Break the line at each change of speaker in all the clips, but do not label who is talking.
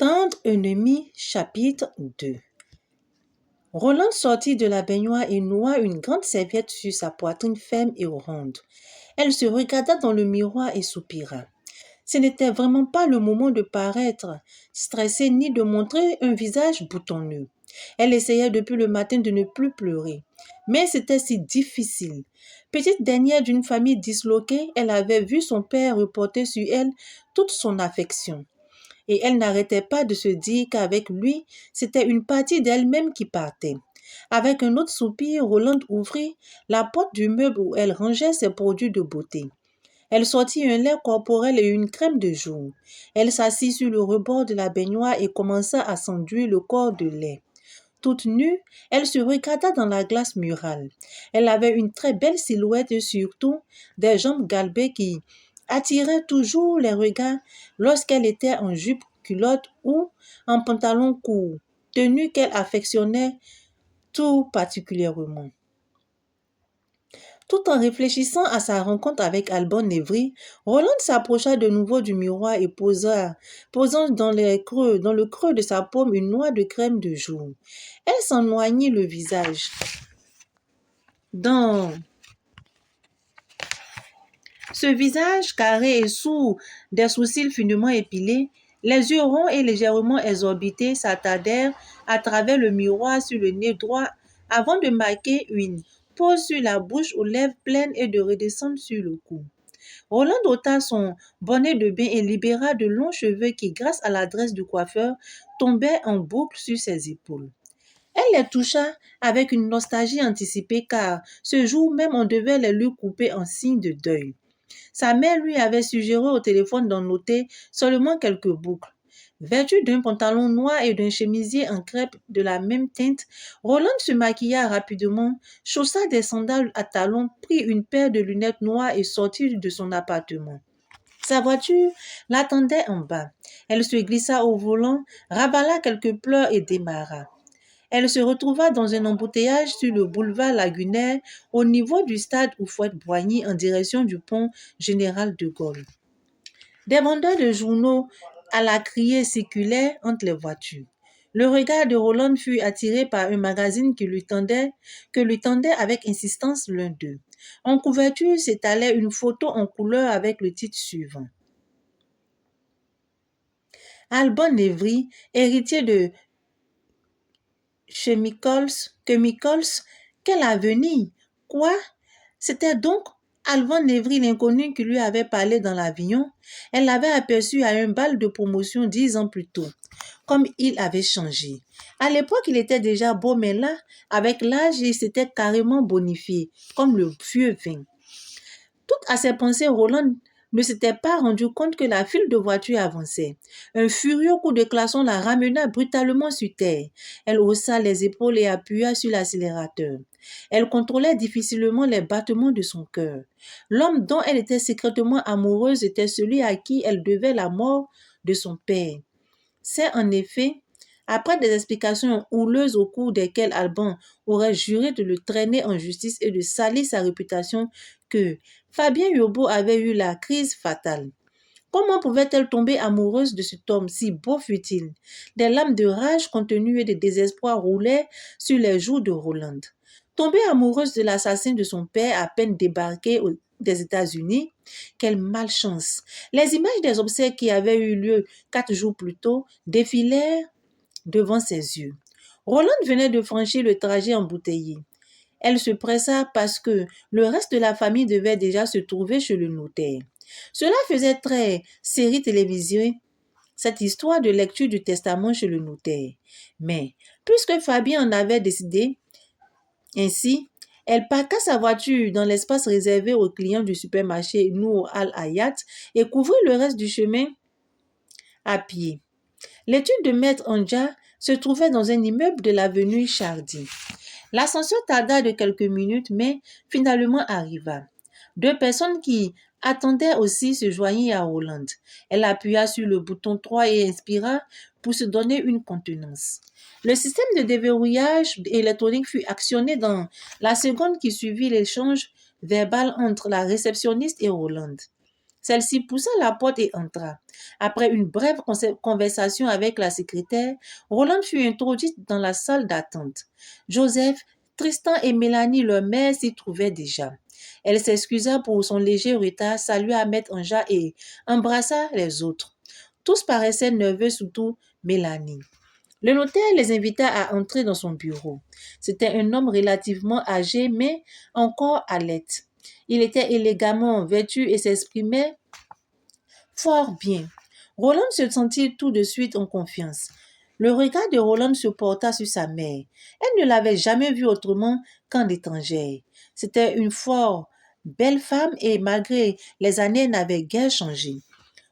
Tendre ennemi, chapitre 2. Roland sortit de la baignoire et noua une grande serviette sur sa poitrine ferme et ronde. Elle se regarda dans le miroir et soupira. Ce n'était vraiment pas le moment de paraître stressée ni de montrer un visage boutonneux. Elle essayait depuis le matin de ne plus pleurer. Mais c'était si difficile. Petite dernière d'une famille disloquée, elle avait vu son père reporter sur elle toute son affection. Et elle n'arrêtait pas de se dire qu'avec lui, c'était une partie d'elle-même qui partait. Avec un autre soupir, Roland ouvrit la porte du meuble où elle rangeait ses produits de beauté. Elle sortit un lait corporel et une crème de jour. Elle s'assit sur le rebord de la baignoire et commença à s'enduire le corps de lait. Toute nue, elle se regarda dans la glace murale. Elle avait une très belle silhouette et surtout des jambes galbées qui attiraient toujours les regards lorsqu'elle était en jupe culotte ou en pantalon court, tenue qu'elle affectionnait tout particulièrement. Tout en réfléchissant à sa rencontre avec Alban Évry, Roland s'approcha de nouveau du miroir et posant dans le creux de sa paume une noix de crème de jour. Elle s'en noignit le visage. Dans ce visage carré et sous des sourcils finement épilés, les yeux ronds et légèrement exorbités s'attardèrent à travers le miroir sur le nez droit avant de marquer une pause sur la bouche aux lèvres pleines et de redescendre sur le cou. Roland ôta son bonnet de bain et libéra de longs cheveux qui, grâce à l'adresse du coiffeur, tombaient en boucle sur ses épaules. Elle les toucha avec une nostalgie anticipée car ce jour même on devait les lui couper en signe de deuil. Sa mère lui avait suggéré au téléphone d'en ôter seulement quelques boucles. Vêtu d'un pantalon noir et d'un chemisier en crêpe de la même teinte, Roland se maquilla rapidement, chaussa des sandales à talons, prit une paire de lunettes noires et sortit de son appartement. Sa voiture l'attendait en bas. Elle se glissa au volant, ravala quelques pleurs et démarra. Elle se retrouva dans un embouteillage sur le boulevard Lagunaire au niveau du stade Houphouët-Boigny en direction du pont Général de Gaulle. Des vendeurs de journaux à la criée circulaient entre les voitures. Le regard de Roland fut attiré par un magazine que lui tendait avec insistance l'un d'eux. En couverture s'étalait une photo en couleur avec le titre suivant. Alban Évry, héritier de Chemicals, quel avenir! Quoi? C'était donc Alban Évry, l'inconnu qui lui avait parlé dans l'avion. Elle l'avait aperçu à un bal de promotion 10 ans plus tôt. Comme il avait changé. À l'époque, il était déjà beau, mais là, avec l'âge, il s'était carrément bonifié, comme le vieux vin. Tout à ses pensées, Roland ne s'était pas rendu compte que la file de voitures avançait. Un furieux coup de klaxon la ramena brutalement sur terre. Elle haussa les épaules et appuya sur l'accélérateur. Elle contrôlait difficilement les battements de son cœur. L'homme dont elle était secrètement amoureuse était celui à qui elle devait la mort de son père. C'est en effet, après des explications houleuses au cours desquelles Alban aurait juré de le traîner en justice et de salir sa réputation, que Fabien Yobo avait eu la crise fatale. Comment pouvait-elle tomber amoureuse de cet homme, si beau fut-il? Des larmes de rage contenues et de désespoir roulaient sur les joues de Roland. Tomber amoureuse de l'assassin de son père à peine débarqué des États-Unis, quelle malchance! Les images des obsèques qui avaient eu lieu 4 jours plus tôt défilèrent devant ses yeux. Roland venait de franchir le trajet embouteillé. Elle se pressa parce que le reste de la famille devait déjà se trouver chez le notaire. Cela faisait très série télévisée, cette histoire de lecture du testament chez le notaire. Mais, puisque Fabien en avait décidé ainsi, elle parqua sa voiture dans l'espace réservé aux clients du supermarché Nour Al-Hayat et couvrit le reste du chemin à pied. L'étude de Maître Anja se trouvait dans un immeuble de l'avenue Chardy. L'ascenseur tarda de quelques minutes, mais finalement arriva. 2 personnes qui attendaient aussi se joignirent à Roland. Elle appuya sur le bouton 3 et inspira pour se donner une contenance. Le système de déverrouillage électronique fut actionné dans la seconde qui suivit l'échange verbal entre la réceptionniste et Roland. Celle-ci poussa la porte et entra. Après une brève conversation avec la secrétaire, Roland fut introduite dans la salle d'attente. Joseph, Tristan et Mélanie, leur mère, s'y trouvaient déjà. Elle s'excusa pour son léger retard, salua Maître Anja et embrassa les autres. Tous paraissaient nerveux, surtout Mélanie. Le notaire les invita à entrer dans son bureau. C'était un homme relativement âgé, mais encore alerte. Il était élégamment vêtu et s'exprimait fort bien. Roland se sentit tout de suite en confiance. Le regard de Roland se porta sur sa mère. Elle ne l'avait jamais vue autrement qu'en étrangère. C'était une fort belle femme et malgré les années, elle n'avait guère changé.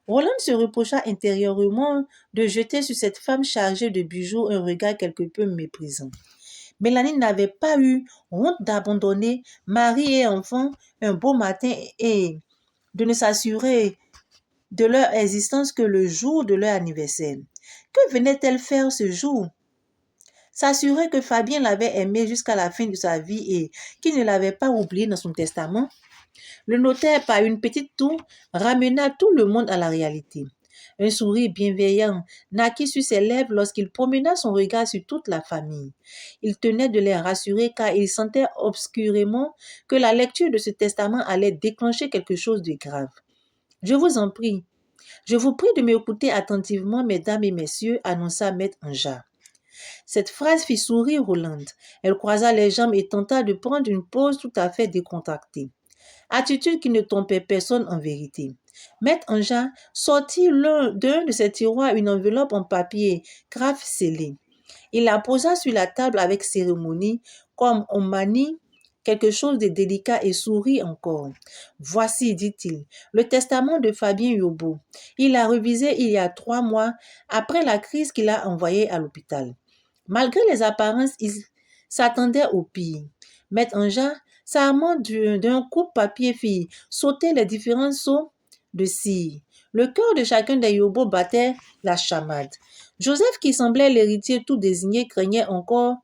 Roland se reprocha intérieurement de jeter sur cette femme chargée de bijoux un regard quelque peu méprisant. Mélanie n'avait pas eu honte d'abandonner mari et enfants un beau matin et de ne s'assurer de leur existence que le jour de leur anniversaire. Que venait-elle faire ce jour? S'assurer que Fabien l'avait aimée jusqu'à la fin de sa vie et qu'il ne l'avait pas oublié dans son testament. Le notaire, par une petite tour, ramena tout le monde à la réalité. Un sourire bienveillant naquit sur ses lèvres lorsqu'il promena son regard sur toute la famille. Il tenait de les rassurer car il sentait obscurément que la lecture de ce testament allait déclencher quelque chose de grave. « Je vous en prie, je vous prie de m'écouter attentivement, mesdames et messieurs, annonça Maître Anja. Cette phrase fit sourire Roland. Elle croisa les jambes et tenta de prendre une pose tout à fait décontractée. Attitude qui ne trompait personne en vérité. Maître Anja sortit d'un de ses tiroirs une enveloppe en papier grave scellée. Il la posa sur la table avec cérémonie, comme on manie quelque chose de délicat et sourit encore. « Voici, dit-il, le testament de Fabien Yobo. Il l'a revisé il y a 3 mois, après la crise qu'il a envoyée à l'hôpital. Malgré les apparences, il s'attendait au pire. Maître Anja, s'armant d'un coupe-papier, fit sauter les différents seaux de cire. Le cœur de chacun des Yobo battait la chamade. Joseph, qui semblait l'héritier tout désigné, craignait encore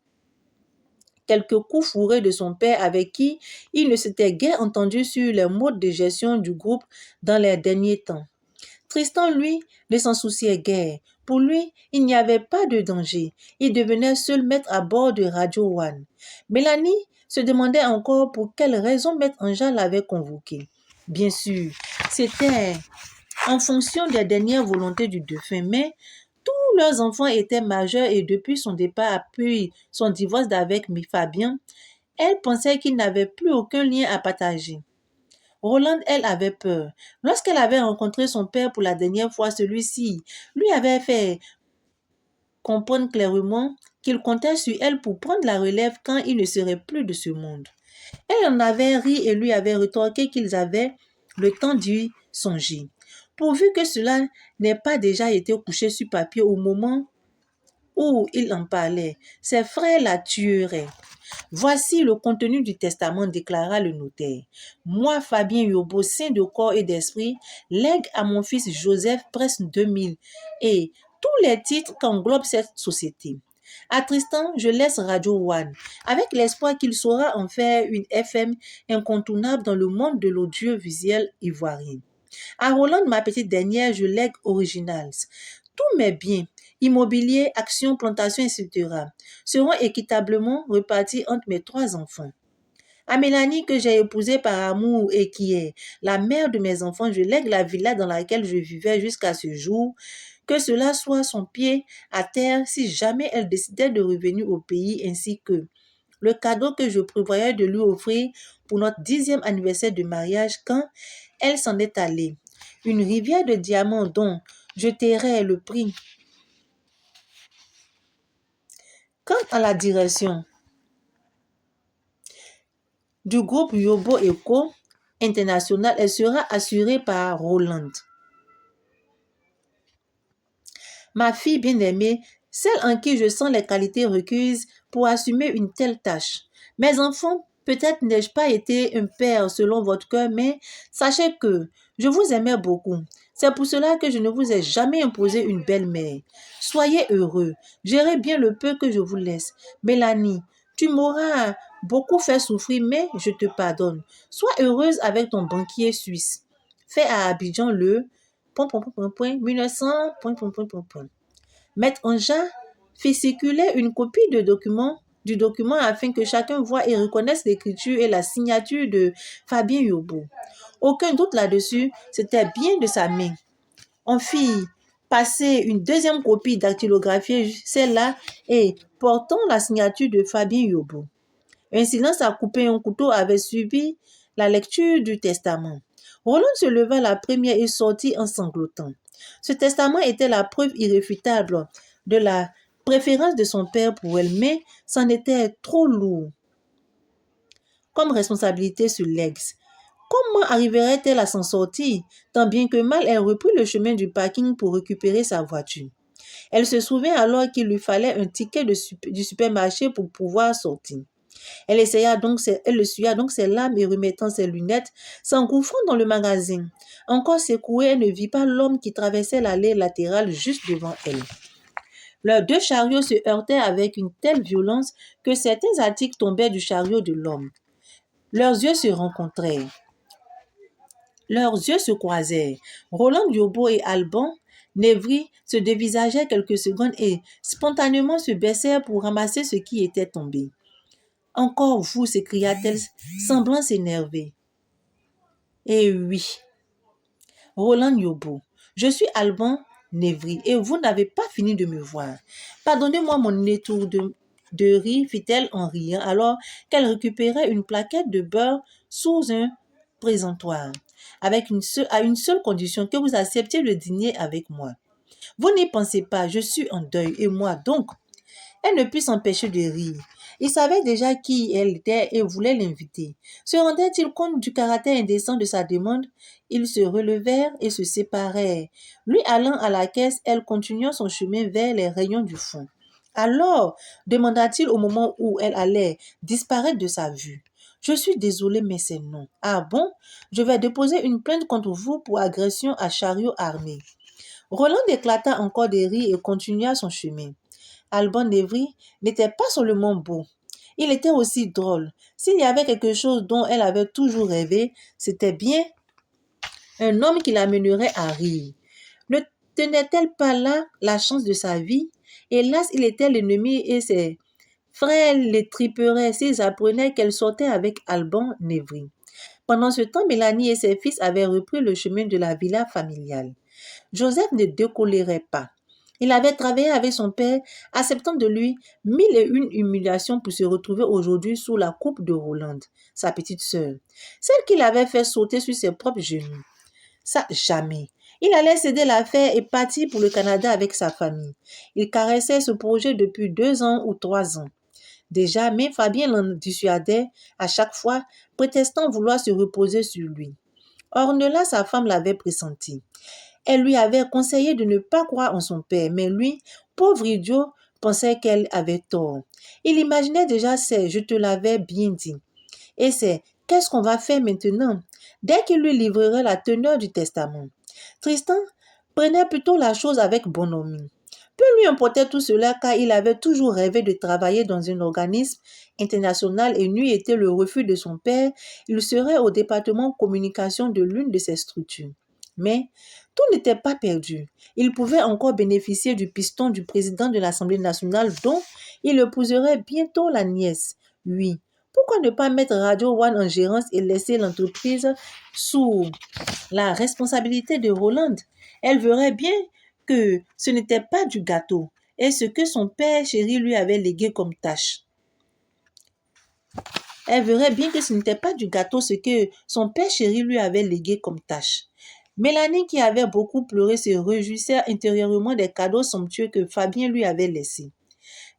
quelques coups fourrés de son père avec qui il ne s'était guère entendu sur les modes de gestion du groupe dans les derniers temps. Tristan, lui, ne s'en souciait guère. Pour lui, il n'y avait pas de danger. Il devenait seul maître à bord de Radio One. Mélanie se demandait encore pour quelle raison Maître Anja l'avait convoqué. Bien sûr, c'était en fonction des dernières volontés du défunt, mais tous leurs enfants étaient majeurs et depuis son départ puis son divorce d'avec Fabien, elle pensait qu'il n'avait plus aucun lien à partager. Roland, elle, avait peur. Lorsqu'elle avait rencontré son père pour la dernière fois, celui-ci lui avait fait comprendre clairement qu'il comptait sur elle pour prendre la relève quand il ne serait plus de ce monde. Elle en avait ri et lui avait rétorqué qu'ils avaient le temps d'y songer. Pourvu que cela n'ait pas déjà été couché sur papier au moment où il en parlait, ses frères la tueraient. Voici le contenu du testament, déclara le notaire. Moi, Fabien Yobo, saint de corps et d'esprit, lègue à mon fils Joseph presque 2000 et tous les titres qu'englobe cette société. À Tristan, je laisse Radio One, avec l'espoir qu'il saura en faire une FM incontournable dans le monde de l'audiovisuel ivoirien. À Roland, ma petite dernière, je lègue Originals. Tous mes biens, immobilier, actions, plantations, etc., seront équitablement repartis entre mes 3 enfants. À Mélanie, que j'ai épousée par amour et qui est la mère de mes enfants, je lègue la villa dans laquelle je vivais jusqu'à ce jour, que cela soit son pied à terre si jamais elle décidait de revenir au pays, ainsi que le cadeau que je prévoyais de lui offrir pour notre 10e anniversaire de mariage quand elle s'en est allée. Une rivière de diamants dont je tairai le prix. Quant à la direction du groupe Yobo Eco International, elle sera assurée par Roland. Ma fille bien-aimée, celle en qui je sens les qualités requises pour assumer une telle tâche. Mes enfants, peut-être n'ai-je pas été un père selon votre cœur, mais sachez que je vous aimais beaucoup. C'est pour cela que je ne vous ai jamais imposé une belle-mère. Soyez heureux. Gérez bien le peu que je vous laisse. Mélanie, tu m'auras beaucoup fait souffrir, mais je te pardonne. Sois heureuse avec ton banquier suisse. fait à Abidjan le ... 1900... Maître Anja fit circuler une copie du document afin que chacun voie et reconnaisse l'écriture et la signature de Fabien Yobo. Aucun doute là-dessus, c'était bien de sa main. On fit passer une deuxième copie dactylographiée, celle-là, et portant la signature de Fabien Yobo. Un silence à couper un couteau avait suivi la lecture du testament. Roland se leva la première et sortit en sanglotant. Ce testament était la preuve irréfutable de la préférence de son père pour elle, mais c'en était trop lourd comme responsabilité sur l'ex. Comment arriverait-elle à s'en sortir? Tant bien que mal, elle reprit le chemin du parking pour récupérer sa voiture. Elle se souvint alors qu'il lui fallait un ticket du supermarché pour pouvoir sortir. Elle essuya donc ses larmes et remettant ses lunettes, s'engouffrant dans le magasin. Encore secouée, elle ne vit pas l'homme qui traversait l'allée latérale juste devant elle. Leurs deux chariots se heurtaient avec une telle violence que certains articles tombaient du chariot de l'homme. Leurs yeux se rencontrèrent. Leurs yeux se croisèrent. Roland Yobo et Alban Névry se dévisageaient quelques secondes et spontanément se baissèrent pour ramasser ce qui était tombé. « Encore vous » s'écria-t-elle, semblant s'énerver. « Eh oui, Roland Yobo, je suis Alban Névry et vous n'avez pas fini de me voir. Pardonnez-moi mon étourderie, fit-elle en riant, alors qu'elle récupérait une plaquette de beurre sous un présentoir, à une seule condition, que vous acceptiez le dîner avec moi. Vous n'y pensez pas, je suis en deuil, et moi donc. Elle ne put s'empêcher de rire. Il savait déjà qui elle était et voulait l'inviter. Se rendait-il compte du caractère indécent de sa demande? Ils se relevèrent et se séparèrent. Lui allant à la caisse, elle continuant son chemin vers les rayons du fond. Alors, demanda-t-il au moment où elle allait disparaître de sa vue. Je suis désolé, mais c'est non. Ah bon? Je vais déposer une plainte contre vous pour agression à chariot armé. Roland éclata encore de rire et continua son chemin. Alban Névry n'était pas seulement beau, il était aussi drôle. S'il y avait quelque chose dont elle avait toujours rêvé, c'était bien un homme qui l'amènerait à rire. Ne tenait-elle pas là la chance de sa vie? Hélas, il était l'ennemi et ses frères les triperaient s'ils apprenaient qu'elle sortait avec Alban Névry. Pendant ce temps, Mélanie et ses fils avaient repris le chemin de la villa familiale. Joseph ne décolérait pas. Il avait travaillé avec son père, acceptant de lui 1001 humiliations pour se retrouver aujourd'hui sous la coupe de Rolande, sa petite sœur, celle qu'il avait fait sauter sur ses propres genoux. Ça, jamais. Il allait céder l'affaire et partir pour le Canada avec sa famille. Il caressait ce projet depuis 2 ans ou 3 ans. Déjà, mais Fabien l'en dissuadait à chaque fois, prétextant vouloir se reposer sur lui. Ornella, sa femme, l'avait pressenti. Elle lui avait conseillé de ne pas croire en son père, mais lui, pauvre idiot, pensait qu'elle avait tort. Il imaginait déjà c'est « je te l'avais bien dit ». Et c'est « qu'est-ce qu'on va faire maintenant ?» dès qu'il lui livrerait la teneur du testament. Tristan prenait plutôt la chose avec bonhomie. Peu lui importait tout cela car il avait toujours rêvé de travailler dans un organisme international et n'eût été le refus de son père, il serait au département communication de l'une de ces structures. Mais tout n'était pas perdu. Il pouvait encore bénéficier du piston du président de l'Assemblée nationale dont il épouserait bientôt la nièce. Oui, pourquoi ne pas mettre Radio One en gérance et laisser l'entreprise sous la responsabilité de Roland? Elle verrait bien que ce n'était pas du gâteau et ce que son père chéri lui avait légué comme tâche. Elle verrait bien que ce n'était pas du gâteau ce que son père chéri lui avait légué comme tâche. Mélanie, qui avait beaucoup pleuré, se réjouissait intérieurement des cadeaux somptueux que Fabien lui avait laissés.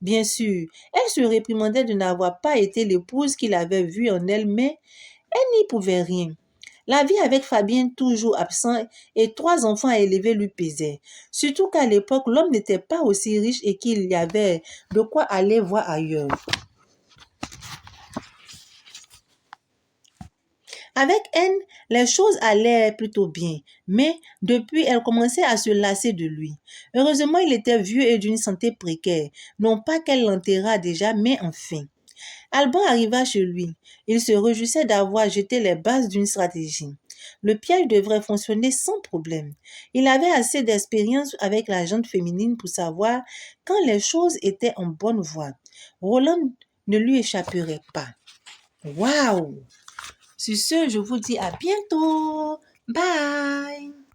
Bien sûr, elle se réprimandait de n'avoir pas été l'épouse qu'il avait vue en elle, mais elle n'y pouvait rien. La vie avec Fabien toujours absent et 3 enfants à élever lui pesait. Surtout qu'à l'époque, l'homme n'était pas aussi riche et qu'il y avait de quoi aller voir ailleurs. Avec Anne, les choses allaient plutôt bien, mais depuis, elle commençait à se lasser de lui. Heureusement, il était vieux et d'une santé précaire. Non pas qu'elle l'enterrât déjà, mais enfin. Alban arriva chez lui. Il se réjouissait d'avoir jeté les bases d'une stratégie. Le piège devrait fonctionner sans problème. Il avait assez d'expérience avec la jante féminine pour savoir quand les choses étaient en bonne voie. Roland ne lui échapperait pas. Waouh! Sur ce, je vous dis à bientôt. Bye!